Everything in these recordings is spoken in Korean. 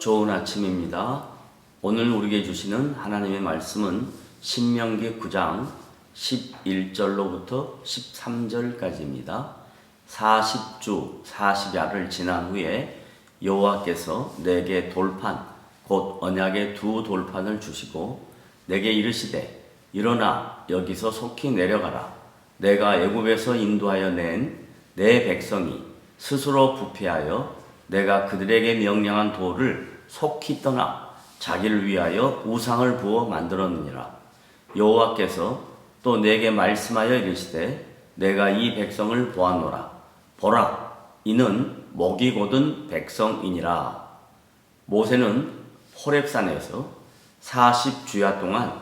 좋은 아침입니다. 오늘 우리에게 주시는 하나님의 말씀은 신명기 9장 11절로부터 13절까지입니다. 40주 40야를 지난 후에 여호와께서 내게 돌판 곧 언약의 두 돌판을 주시고 내게 이르시되 일어나 여기서 속히 내려가라. 내가 애굽에서 인도하여 낸 내 백성이 스스로 부패하여 내가 그들에게 명령한 도를 속히 떠나 자기를 위하여 우상을 부어 만들었느니라. 여호와께서 또 내게 말씀하여 이르시되 내가 이 백성을 보았노라. 보라, 이는 목이 곧은 백성이니라. 모세는 호렙산에서 40주야 동안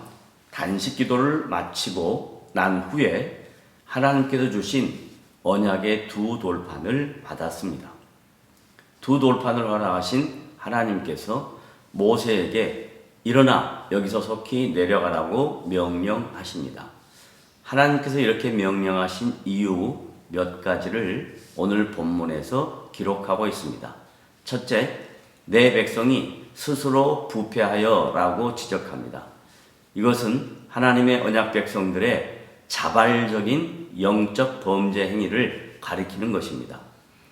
단식 기도를 마치고 난 후에 하나님께서 주신 언약의 두 돌판을 받았습니다. 두 돌판을 허락하신 하나님께서 모세에게 일어나 여기서 속히 내려가라고 명령하십니다. 하나님께서 이렇게 명령하신 이유 몇 가지를 오늘 본문에서 기록하고 있습니다. 첫째, 내 백성이 스스로 부패하여 라고 지적합니다. 이것은 하나님의 언약 백성들의 자발적인 영적 범죄 행위를 가리키는 것입니다.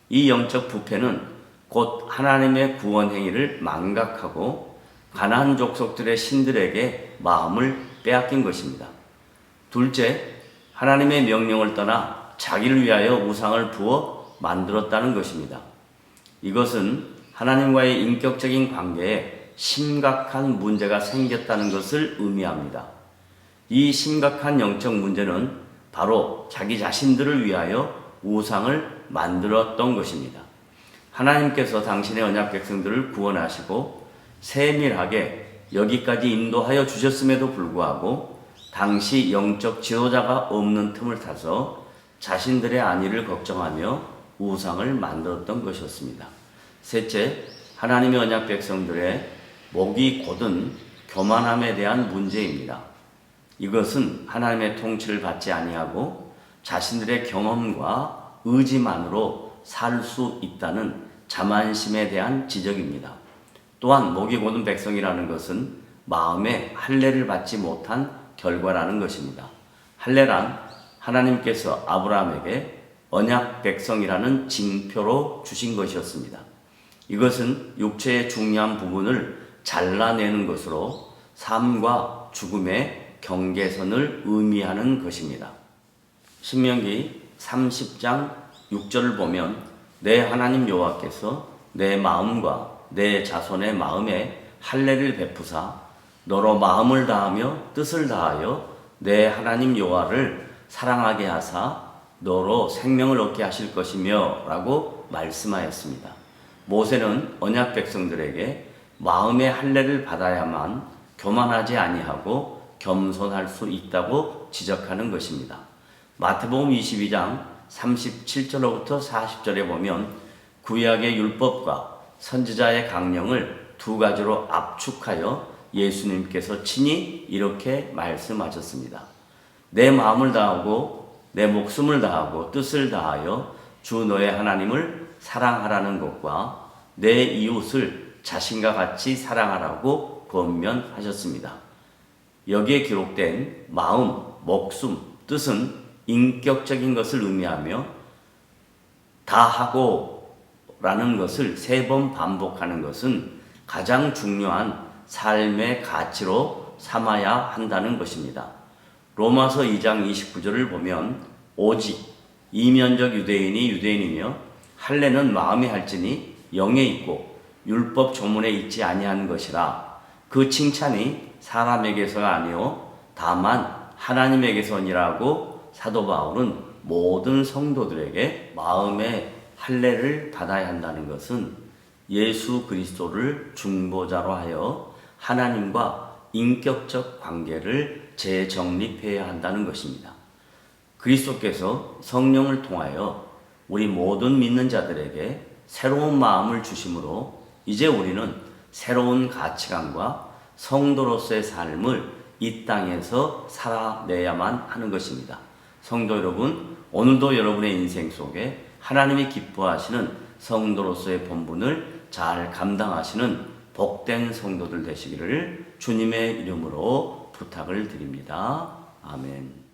이 영적 부패는 곧 하나님의 구원 행위를 망각하고 가나안 족속들의 신들에게 마음을 빼앗긴 것입니다. 둘째, 하나님의 명령을 떠나 자기를 위하여 우상을 부어 만들었다는 것입니다. 이것은 하나님과의 인격적인 관계에 심각한 문제가 생겼다는 것을 의미합니다. 이 심각한 영적 문제는 바로 자기 자신들을 위하여 우상을 만들었던 것입니다. 하나님께서 당신의 언약 백성들을 구원하시고 세밀하게 여기까지 인도하여 주셨음에도 불구하고 당시 영적 지도자가 없는 틈을 타서 자신들의 안위를 걱정하며 우상을 만들었던 것이었습니다. 셋째, 하나님의 언약 백성들의 목이 곧은 교만함에 대한 문제입니다. 이것은 하나님의 통치를 받지 아니하고 자신들의 경험과 의지만으로 살 수 있다는 자만심에 대한 지적입니다. 또한 목이 곧은 백성이라는 것은 마음에 할례를 받지 못한 결과라는 것입니다. 할례란 하나님께서 아브라함에게 언약 백성이라는 징표로 주신 것이었습니다. 이것은 육체의 중요한 부분을 잘라내는 것으로 삶과 죽음의 경계선을 의미하는 것입니다. 신명기 30장 6절을 보면 내 하나님 여호와께서 내 마음과 내 자손의 마음에 할례를 베푸사 너로 마음을 다하며 뜻을 다하여 내 하나님 여호와를 사랑하게 하사 너로 생명을 얻게 하실 것이며 라고 말씀하였습니다. 모세는 언약 백성들에게 마음의 할례를 받아야만 교만하지 아니하고 겸손할 수 있다고 지적하는 것입니다. 마태복음 22장 37절로부터 40절에 보면 구약의 율법과 선지자의 강령을 두 가지로 압축하여 예수님께서 친히 이렇게 말씀하셨습니다. 내 마음을 다하고 내 목숨을 다하고 뜻을 다하여 주 너의 하나님을 사랑하라는 것과 내 이웃을 자신과 같이 사랑하라고 권면하셨습니다. 여기에 기록된 마음, 목숨, 뜻은 인격적인 것을 의미하며 다하고 라는 것을 3번 반복하는 것은 가장 중요한 삶의 가치로 삼아야 한다는 것입니다. 로마서 2장 29절을 보면 오직 이면적 유대인이 유대인이며 할례는 마음에 할지니 영에 있고 율법 조문에 있지 아니한 것이라. 그 칭찬이 사람에게서가 아니요 다만 하나님에게서니라고 사도 바울은 모든 성도들에게 마음의 할례를 받아야 한다는 것은 예수 그리스도를 중보자로 하여 하나님과 인격적 관계를 재정립해야 한다는 것입니다. 그리스도께서 성령을 통하여 우리 모든 믿는 자들에게 새로운 마음을 주심으로 이제 우리는 새로운 가치관과 성도로서의 삶을 이 땅에서 살아내야만 하는 것입니다. 성도 여러분, 오늘도 여러분의 인생 속에 하나님이 기뻐하시는 성도로서의 본분을 잘 감당하시는 복된 성도들 되시기를 주님의 이름으로 부탁을 드립니다. 아멘.